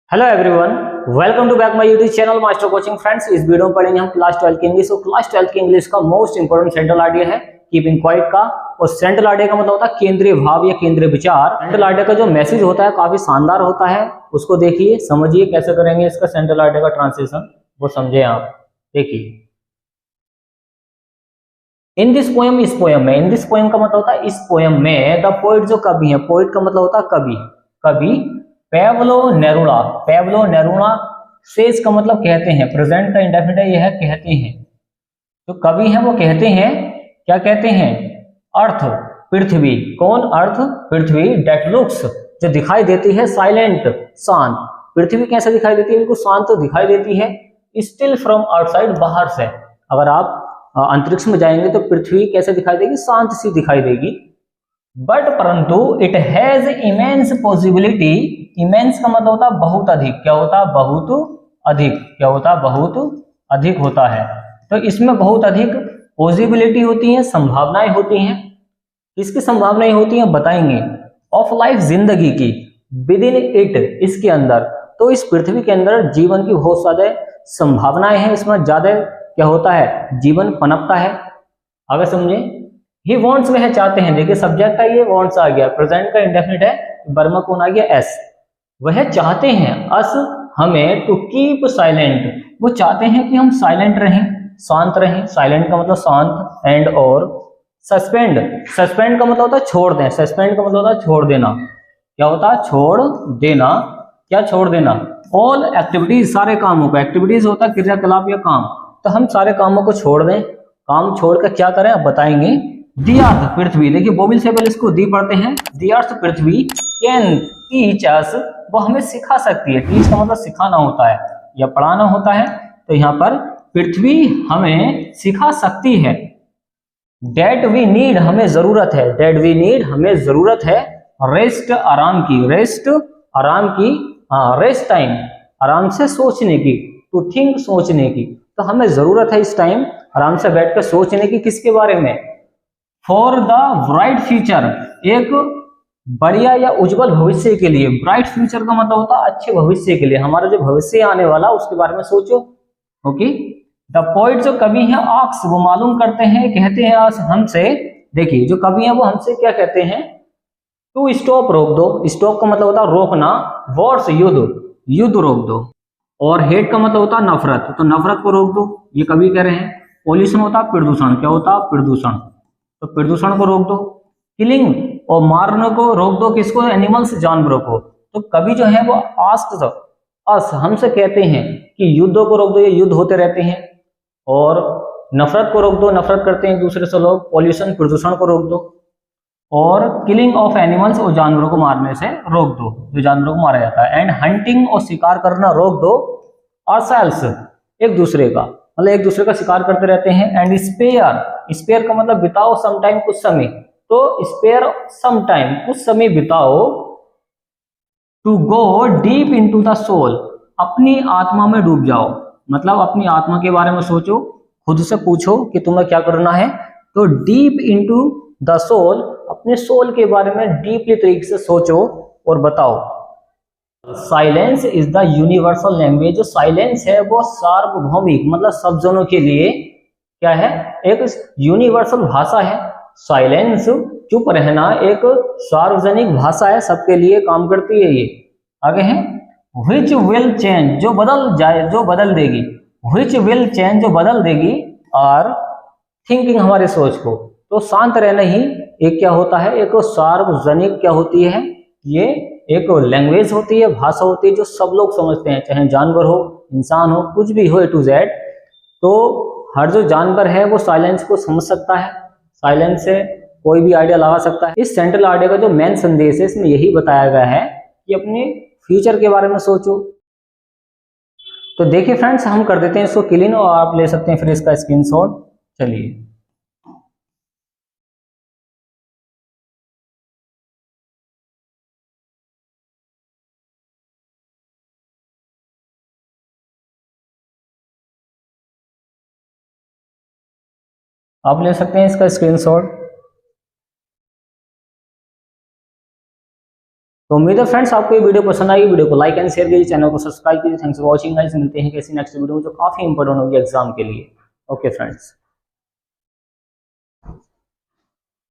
Hello everyone, welcome to back my YouTube channel master coaching. Friends, इस video में पढ़ेंगे हम क्लास 12 की इंग्लिश। और क्लास 12 की इंग्लिश का मोस्ट इंपोर्टेंट सेंट्रल आइडिया है कीपिंग क्वाइट का। और सेंट्रल आइडिया का मतलब होता है केंद्रीय भाव या केंद्रीय विचार। सेंट्रल आइडिया का जो मैसेज होता है काफी शानदार होता है। उसको देखिए, समझिए कैसे करेंगे इसका सेंट्रल आइडिया का ट्रांसलेशन, वो समझे आप। देखिए, इन दिस पोएम, इस पोएम में, इन दिस पोएम का मतलब होता है इस पोएम में। द पोइट जो कवि है, पोइट का मतलब होता है कवि। कवि Pablo Neruda, Pablo Neruda says का मतलब कहते हैं। प्रेजेंट का इंडेफिनिट है, यह कहते हैं। जो कवि हैं वो कहते हैं, क्या कहते हैं? अर्थ, पृथ्वी। कौन? अर्थ, पृथ्वी। डेट लुक्स, जो दिखाई देती है, साइलेंट, शांत। पृथ्वी कैसे दिखाई देती है? बिल्कुल शांत तो दिखाई देती है। स्टिल फ्रॉम आउटसाइड, बाहर से। अगर आप अंतरिक्ष में जाएंगे तो पृथ्वी कैसे दिखाई देगी? शांत सी दिखाई देगी। बट परंतु it has immense possibility. Immense का मतलब होता है बहुत अधिक। क्या होता है? बहुत अधिक। क्या होता है? बहुत अधिक होता है। तो इसमें बहुत अधिक पॉसिबिलिटी होती है, संभावनाएं होती हैं। किसकी संभावनाएं होती हैं बताएंगे? ऑफ लाइफ, जिंदगी की। विद इन इट, इसके अंदर। तो इस पृथ्वी के अंदर जीवन की बहुत ज्यादा संभावनाएं हैं। इसमें ज्यादा क्या होता है? जीवन पनपता है। अगर समझे, ही वॉन्ट्स, वह चाहते हैं। देखिए, सब्जेक्ट है, ये वॉन्ट्स आ गया। प्रेजेंट का इंडेफिनिट है, वर्ब कौन आ गया? एस। वह चाहते हैं, अस, हमें, टू कीप साइलेंट। वो चाहते हैं कि हम साइलेंट रहें, शांत रहें। साइलेंट का मतलब शांत। एंड और सस्पेंड, सस्पेंड का मतलब होता है छोड़ दें। सस्पेंड का मतलब होता है छोड़ देना। क्या होता है? छोड़ देना। क्या छोड़ देना? ऑल एक्टिविटीज, सारे कामों को। एक्टिविटीज होता है क्रियाकलाप या काम। तो हम सारे कामों को छोड़ दें। काम छोड़कर क्या करें आप बताएंगे? दी अर्थ, पृथ्वी। देखिए, बोबिल से पहले इसको दी पढ़ते हैं। दी अर्थ, पृथ्वी, कैन टीच अस, वो हमें सिखा सकती है। टीच का मतलब सिखाना होता है या पढ़ाना होता है। तो यहाँ पर पृथ्वी हमें सिखा सकती है। डेट वी नीड, हमें जरूरत है। डेट वी नीड, हमें जरूरत है। रेस्ट, आराम की। रेस्ट, आराम की। हाँ, रेस्ट टाइम, आराम से सोचने की। टू थिंक, सोचने की। तो हमें जरूरत है इस टाइम आराम से बैठकर सोचने की। किसके बारे में? फॉर द ब्राइट फ्यूचर, एक बढ़िया या उज्जवल भविष्य के लिए। ब्राइट फ्यूचर का मतलब होता है अच्छे भविष्य के लिए। हमारा जो भविष्य आने वाला उसके बारे में सोचो। ओके। द पोइट, जो कवि है, आक्स, वो मालूम करते हैं, कहते हैं हमसे। देखिए, जो कवि है वो हमसे क्या कहते हैं? टू स्टॉप, रोक दो। स्टॉप का मतलब होता है रोकना। वॉर्स, युद्ध, युद्ध रोक दो। और हेट का मतलब होता है नफरत, तो नफरत को रोक दो, ये कवि कह रहे हैं। पॉल्यूशन होता है प्रदूषण। क्या होता है? प्रदूषण। तो प्रदूषण को रोक दो। किलिंग, और मारने को रोक दो। किसको? एनिमल्स, जानवरों को। तो कवि जो है वो आस्क अस, हमसे कहते हैं कि युद्धों को रोक दो, ये युद्ध होते रहते हैं। और नफरत को रोक दो, नफरत करते हैं एक दूसरे से लोग। पॉल्यूशन, प्रदूषण को रोक दो। और किलिंग ऑफ एनिमल्स, और जानवरों को मारने से रोक दो, जो जानवरों को मारा जाता है। एंड हंटिंग, और शिकार करना रोक दो। ऑurselves, एक दूसरे का, मतलब एक दूसरे का शिकार करते रहते हैं। एंड स्पेयर, स्पेयर का मतलब बिताओ सम टाइम, कुछ समय। तो स्पेयर सम टाइम, कुछ समय बिताओ। To go deep into the soul, अपनी आत्मा में डूब जाओ। मतलब अपनी आत्मा के बारे में सोचो, खुद से पूछो कि तुम्हें क्या करना है। तो डीप इनटू द सोल, अपने सोल के बारे में डीपली तरीके से सोचो और बताओ। Silence is the universal language, जो साइलेंस है वो सार्वभौमिक, मतलब सब जनों के लिए क्या है? एक यूनिवर्सल भाषा है। साइलेंस, चुप रहना, एक सार्वजनिक भाषा है, सबके लिए काम करती है ये। आगे है, विच विल चेंज, जो बदल जाए, जो बदल देगी। विच विल चेंज, जो बदल देगी। और थिंकिंग, हमारे सोच को। तो शांत रहना ही एक क्या होता है? एक सार्वजनिक क्या होती है? ये एक लैंग्वेज होती है, भाषा होती है, जो सब लोग समझते हैं, चाहे जानवर हो, इंसान हो, कुछ भी हो, ए टू जेड। तो हर जो जानवर है वो साइलेंस को समझ सकता है। साइलेंस से कोई भी आइडिया लगा सकता है। इस सेंट्रल आइडिया का जो मेन संदेश है, इसमें यही बताया गया है कि अपने फ्यूचर के बारे में सोचो। तो देखिए फ्रेंड्स, हम कर देते हैं इसको क्लीन, और आप ले सकते हैं फिर इसका स्क्रीनशॉट। चलिए, आप ले सकते हैं इसका स्क्रीनशॉट। तो उम्मीद है फ्रेंड्स आपको ये वीडियो पसंद आई, वीडियो को लाइक एंड शेयर कीजिए, चैनल को सब्सक्राइब कीजिए। थैंक्स फॉर वॉचिंग गाइस, मिलते हैं किसी नेक्स्ट वीडियो में जो काफी इंपॉर्टेंट होगी एग्जाम के लिए। Okay friends.